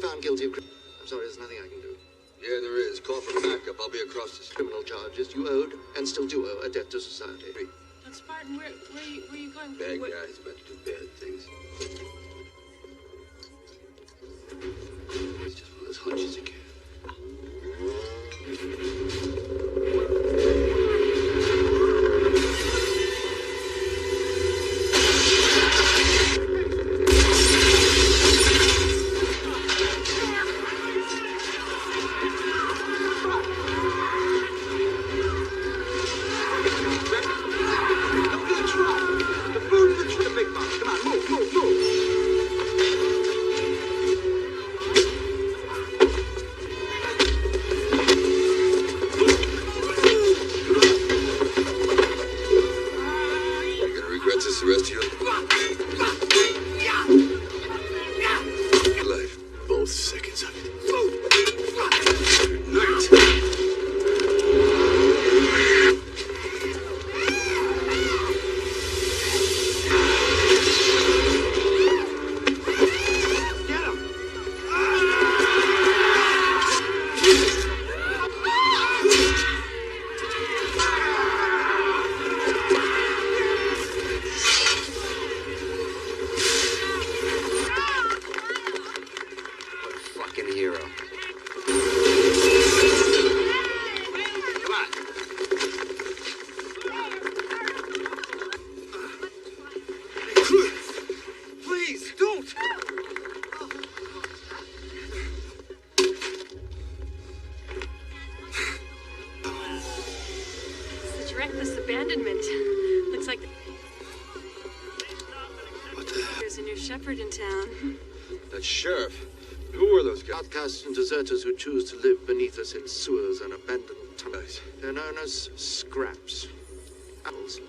found guilty of... I'm sorry, there's nothing I can do. Yeah, there is. Call for backup. I'll be across the street. Criminal charges you owed, and still do owe, a debt to society. But Spartan, where are you going? Bad guys about to do bad things. It's just one of those hunches again. The rest of your life, both seconds of it. Night. Get him! Hero. Come on. Please, don't! Such reckless abandonment. Looks like What the hell? there's a new shepherd in town. That sheriff. Who are those guys? Outcasts and deserters who choose to live beneath us in sewers and abandoned tunnels. They're known as scraps. Apples.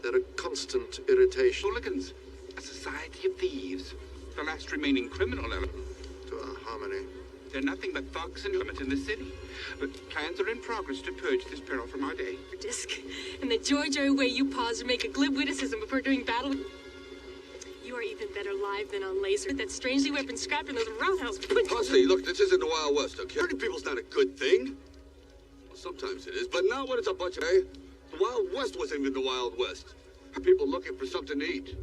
They're a constant irritation Hooligans, a society of thieves, the last remaining criminal element. to our harmony. They're nothing but thugs and limits in the city. But plans are in progress to purge this peril from our day. Disc. And the Georgia way you pause to make a glib witticism before doing battle. You are even better live than on laser. That strangely weapon scrapped in those roundhouse. Hussey, look, this isn't the Wild West, okay? Hurting people's not a good thing. Well, sometimes it is, but not when it's a bunch of... Hey, the Wild West wasn't even the Wild West. People looking for something to eat.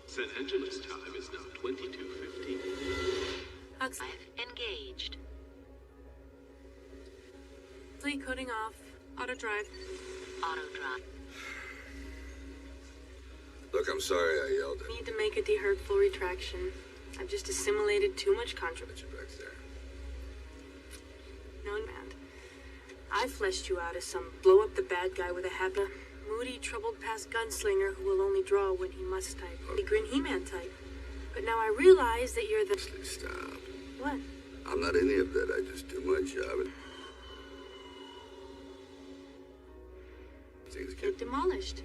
San Angeles time is now 22:15. Engaged. Coding off. Auto drive. Auto drive. Look, I'm sorry I yelled. Need to make a de-hurtful retraction. I've just assimilated too much controversy. Put you back there. No, man. I fleshed you out as some blow-up-the-bad guy with a habit. Moody, troubled past gunslinger who will only draw when he must type. The grin He-Man type. But now I realize that you're the... Stop. What? I'm not any of that. I just do my job. Things Get get... demolished.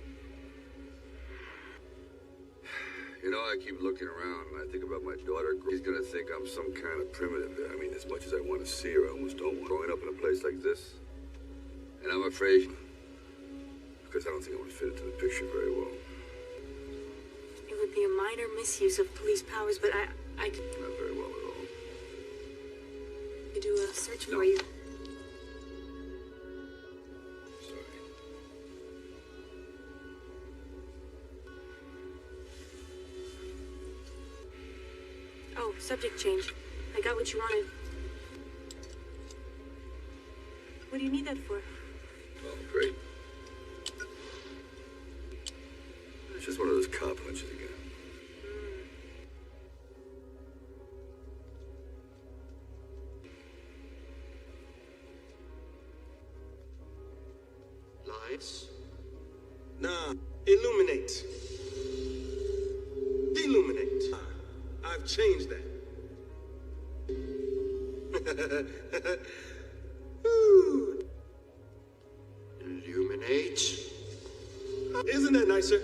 You know, I keep looking around and I think about my daughter. She's gonna think I'm some kind of primitive. I mean, as much as I want to see her, I almost don't want growing up in a place like this. And I'm afraid, because I don't think I would fit into the picture very well. It would be a minor misuse of police powers, but I could Not very well at all. do a search for you. Sorry. Oh, subject change. I got what you wanted. What do you need that for? Well, great. It's just one of those cop hunches again. Lights? Nah, illuminate. Illuminate. I've changed that. Ooh. Illuminate? Isn't that nicer?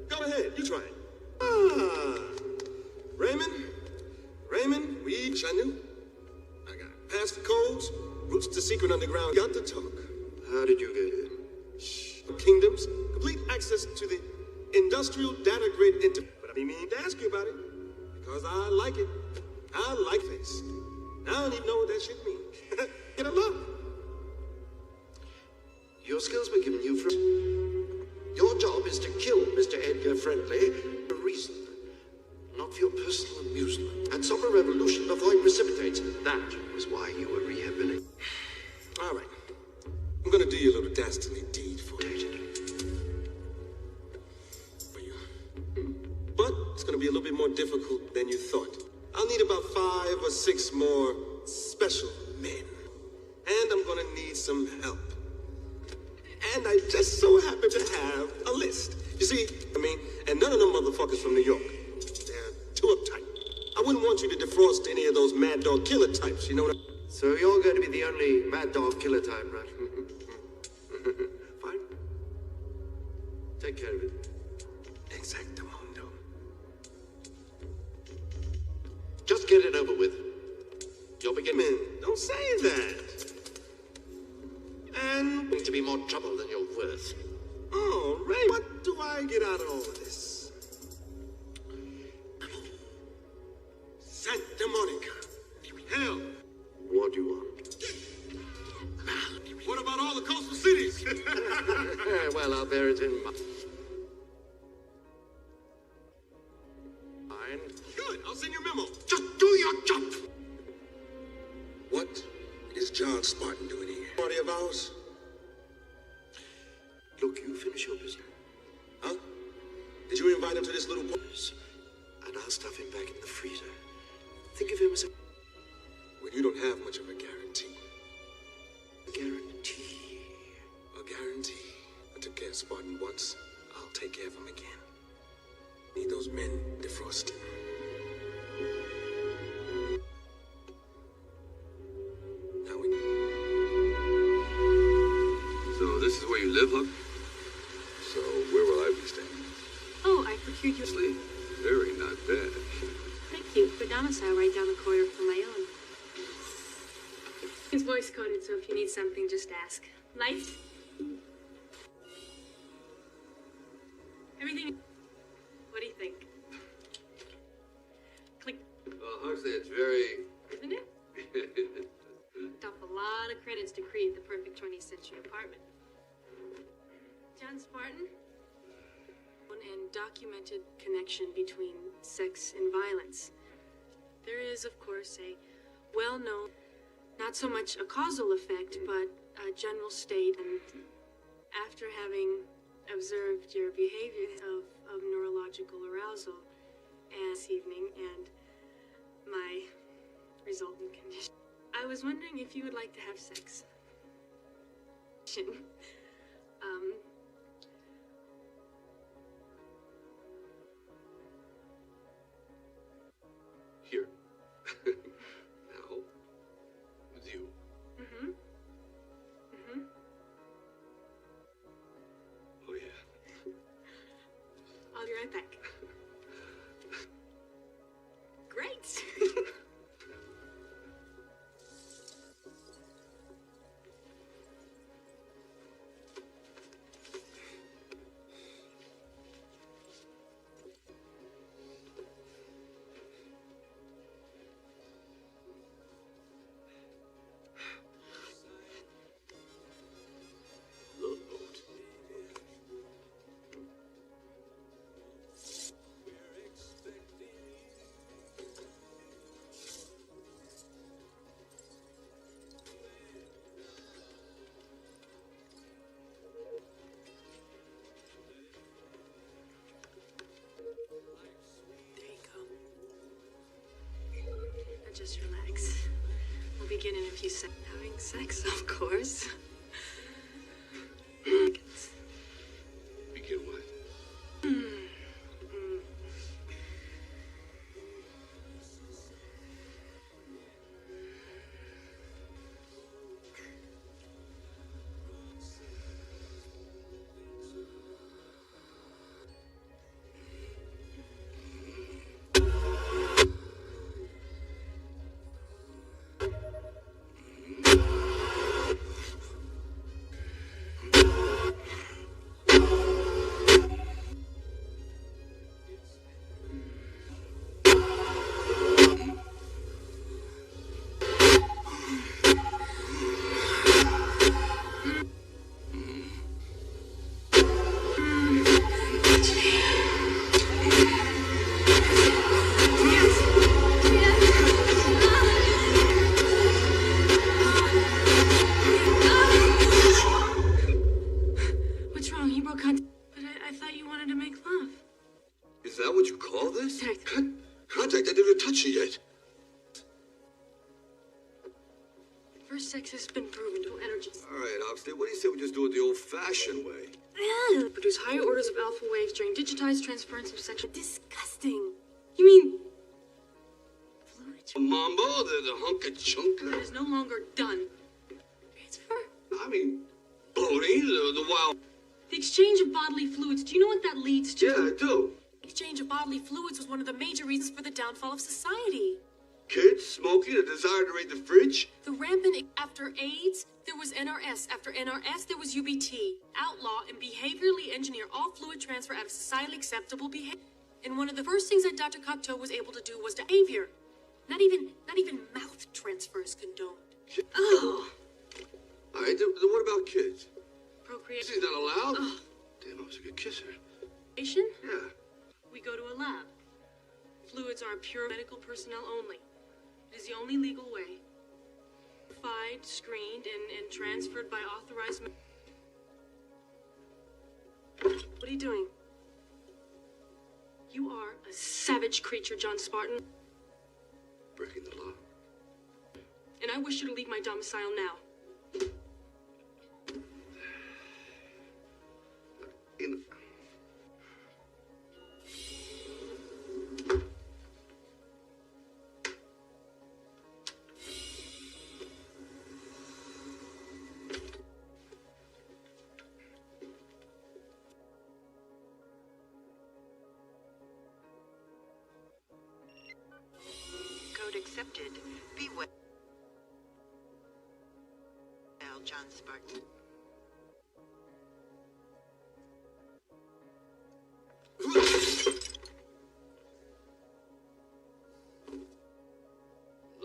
Go ahead, you try it. Ah. Raymond, we I knew. I got it. Pass the codes, roots to secret underground. Got to talk. How did you get here? Kingdoms, complete access to the industrial data grid But I've been meaning to ask you about it, because I like it. I like face. I don't even know what that shit means. Get a look. Your skills were given you for... Your job is to kill Mr. Edgar Friendly for a reason, not for your personal amusement. And stop a revolution before it precipitates. That was why you were rehabilitated. All right. I'm gonna do your little dastardly deed for you. But it's gonna be a little bit more difficult than you thought. I'll need about 5 or 6 more special men. And I'm gonna need some help. And I just so happen to have a list. You see, and none of them motherfuckers from New York. They're too uptight. I wouldn't want you to defrost any of those mad dog killer types, you know what I... So you're going to be the only mad dog killer type, right? Fine. Take care of it. Exactamundo. Just get it over with. You're beginning... Man, don't say that. And... to be more trouble than you're worth. Oh, Ray, what do I get out of all of this? Santa Monica. Hell. What do you want? What about all the coastal cities? Well, I'll bear it in mind. Good, I'll send you a memo. Just do your job! What is John Spartan doing here? Party of ours? Look, you finish your business. Huh? Did you invite him to this little party? And I'll stuff him back in the freezer. Think of him as a... Well, you don't have much of a guarantee. A guarantee. A guarantee. I took care of Spartan once. I'll take care of him again. Need those men defrosted. Now we... So this is where you live, Huck? So where will I be staying? Oh, I procured your... Sleep? Very not bad. Thank you. The domicile right down the corridor from my own. It's voice coded, so if you need something, just ask. Light? Everything... What do you think? Click. Well, Huxley, it's very... Isn't it? Off a lot of credits to create the perfect 20th century apartment. John Spartan? And documented connection between sex and violence. There is, of course, a well-known, not so much a causal effect, but a general state. And after having observed your behavior of neurological arousal this evening and my resultant condition, I was wondering if you would like to have sex. Here. Now. With you. Mm-hmm. Mm-hmm. Oh, yeah. I'll be right back. Great! Just relax. We'll begin in a few seconds. Having sex, of course. Begin what? what do you say we just do it the old-fashioned way? Produce higher orders of alpha waves during digitized transference of sexual... Disgusting. You mean... fluid? Mambo, the hunka-chunka? That is no longer done. Transfer? I mean, Bodie, the wild... The exchange of bodily fluids, do you know what that leads to? Yeah, I do. Exchange of bodily fluids was one of the major reasons for the downfall of society. Kids, smoking, a desire to raid the fridge? The rampant... After AIDS, there was NRS. After NRS, there was UBT. Outlaw and behaviorally engineer all fluid transfer out of societally acceptable behavior. And one of the first things that Dr. Cocteau was able to do was to behavior. Not even mouth transfers condoned. Oh. All right, then what about kids? Procreation. Is that allowed? Oh. Damn, I was a good kisser. Yeah. Yeah. We go to a lab. Fluids are pure medical personnel only. It is the only legal way. Verified, screened, and transferred by authorized... What are you doing? You are a savage creature, John Spartan. Breaking the law. And I wish you to leave my domicile now. You know, Code accepted. Be well, John Spartan.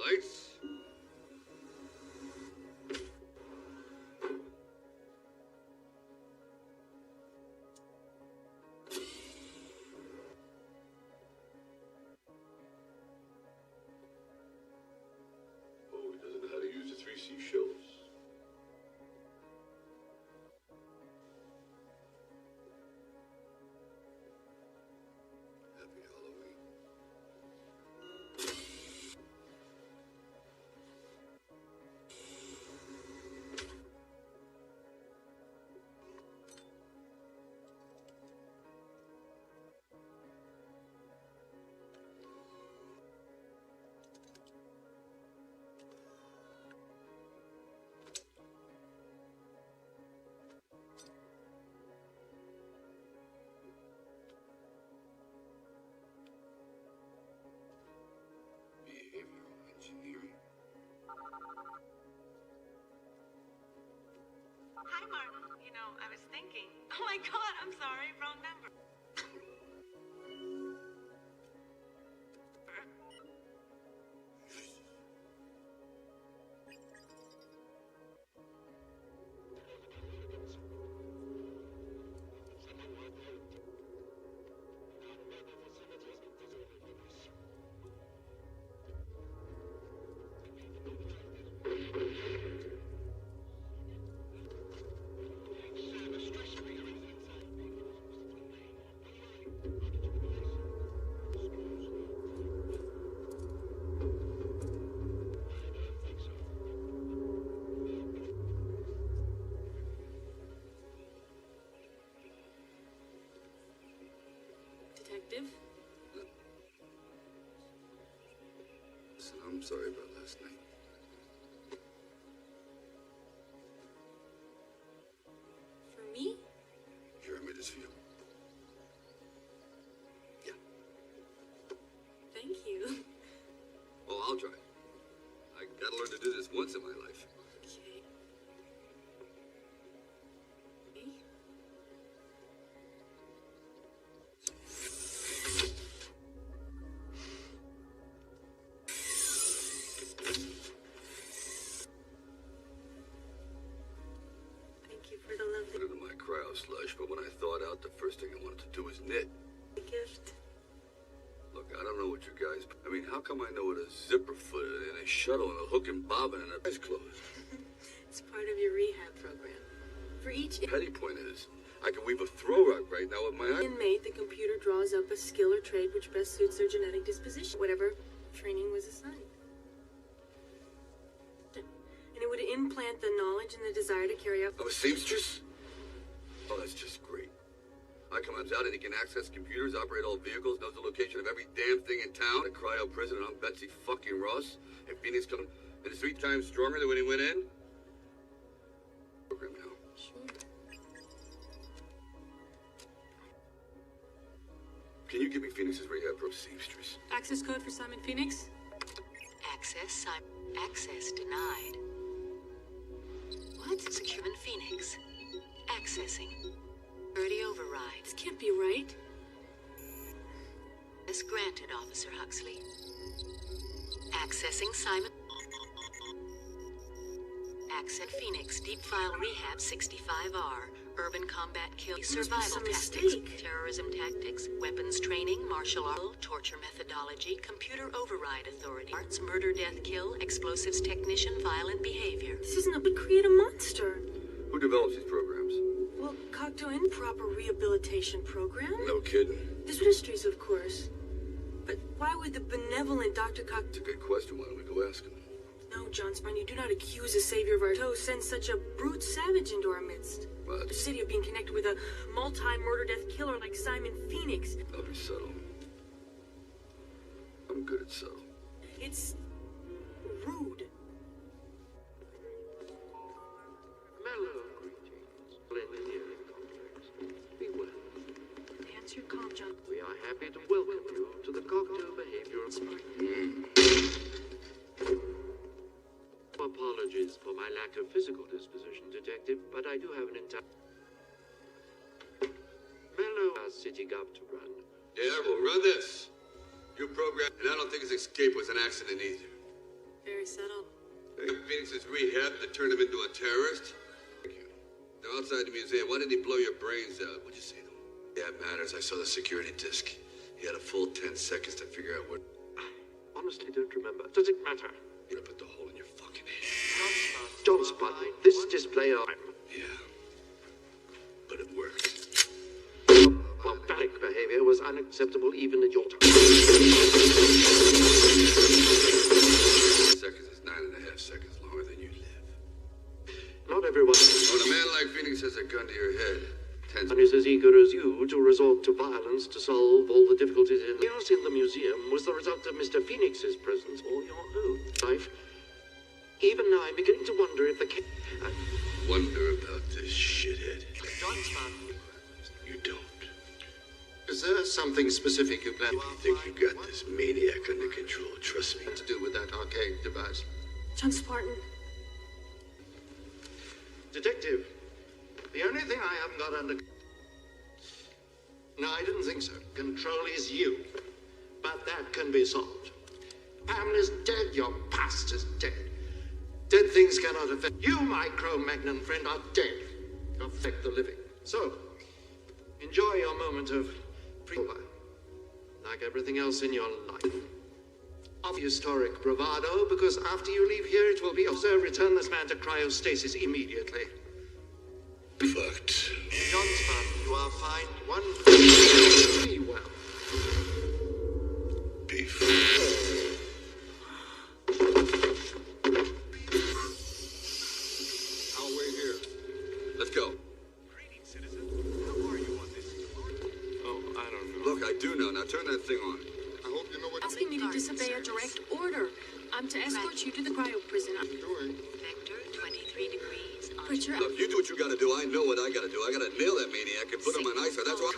lights. Oh, he doesn't know how to use the 3 seashells. Happy Halloween. Behavioral engineering. Hi, Martin. You know, I was thinking. Oh my God, I'm sorry, wrong number. Detective? Listen, I'm sorry about last night. For me? Here, I made this for you. Yeah. Thank you. Oh, I'll try. I gotta learn to do this once in my life. Okay. Thank you for the Put lovely it in my cryo slush, but when I thawed out, the first thing I wanted to do was knit. gift. Look, I don't know what you guys... I mean, how come I know what a zipper foot and a shuttle and a hook and bobbin and a eyes closed? It's part of your rehab program. For each Petty point is, I can weave a throw rug right now with my eye. inmate, the computer draws up a skill or trade which best suits their genetic disposition, whatever training was assigned. And it would would implant the knowledge and the desire to carry out... I'm a seamstress? Oh, that's just great. I comes out and he can access computers, operate all vehicles, knows the location of every damn thing in town. A cryo prison, and I'm Betsy fucking Ross. And Phoenix comes and is 3 times stronger than when he went in. Program now. Sure. Can you give me Phoenix's rehab pro seamstress? Access code for Simon Phoenix? Access denied. What? Secure Phoenix. Accessing. Security override. This can't be right. Yes, granted, Officer Huxley. Accessing Simon. Access Phoenix. Deep file rehab 65R. Urban combat kill. Survival tactics. Terrorism tactics. Weapons training. Martial art. Torture methodology. Computer override authority. Arts. Murder, death, kill. Explosives technician. Violent behavior. This isn't a... But create a monster. Who develops these programs? Well, Cocteau Improper Rehabilitation Program? No kidding. This Ministries, of course. But why would the benevolent Dr. It's Cocteau... a good question. Why don't we go ask him? No, John Spartan, you do not accuse a savior of our toe, send such a brute savage into our midst. What? The city of being connected with a multi-murder-death killer like Simon Phoenix. I'll be subtle. I'm good at subtle. It's... rude. Mellow greetings. Engineering complex. Be well. Enhance your calm, John. We are happy to welcome you to the Cocteau Behavioral Spartan. Apologies for my lack of physical disposition, Detective, but I do have an entire... Mellow city gov to run. Yeah, well, run this. You program, and I don't think his escape was an accident either. Very subtle. Phoenix's rehab that turned him into a terrorist? Thank you. They're outside the museum. Why didn't he blow your brains out? What'd you say to him? Yeah, it matters. I saw the security disc. He had a full 10 seconds to figure out what... I honestly don't remember. Does it matter? You're gonna put the hole in your fucking head. John Spartan, this display of... Yeah. But it worked. Barbaric behavior was unacceptable even at your time. Seconds is 9.5 seconds longer than you live. Not everyone... When a man like Phoenix has a gun to your head, 10 is as eager as you to resort to violence to solve all the difficulties in chaos in the museum was the result of Mr. Phoenix's presence or your own life. Even now, I'm beginning to wonder if the I wonder about this shithead. John Spartan. You don't. Is there something specific you plan? I think you got this maniac under control. Trust me. To do with that archaic device? John Spartan. Detective, the only thing I haven't got under... No, I didn't think so. Control is you. But that can be solved. Pamela's dead, your past is dead. Dead things cannot affect... You, my Cro-Magnon friend, are dead. Affect the living. So, enjoy your moment of... like everything else in your life. Of historic bravado, because after you leave here, it will be observed. Return this man to cryostasis immediately. Fucked. John Spartan, you are fined one... Be well. Beef. I'll wait here. Let's go. Greetings, citizen. How are you on this? Oh, I don't know. Look, I do know. Now turn that thing on. I hope you know what Asking me to disobey a direct order. I'm to escort you to the cryo prison. you're doing. Vector 23 degrees. But you're... Look, you do what you gotta do. I know what I gotta do. I gotta nail that maniac and put him on ice. Or that's what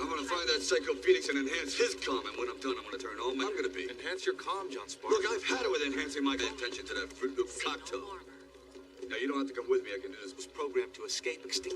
I'm gonna find that psycho Phoenix and enhance his calm. And when I'm done, I'm gonna turn all I'm gonna be. Enhance your calm, John Spartan. Look, I've had it with enhancing my attention to that Fruit Loop cocktail. Now, you don't have to come with me. I can do this. was programmed to escape extinction.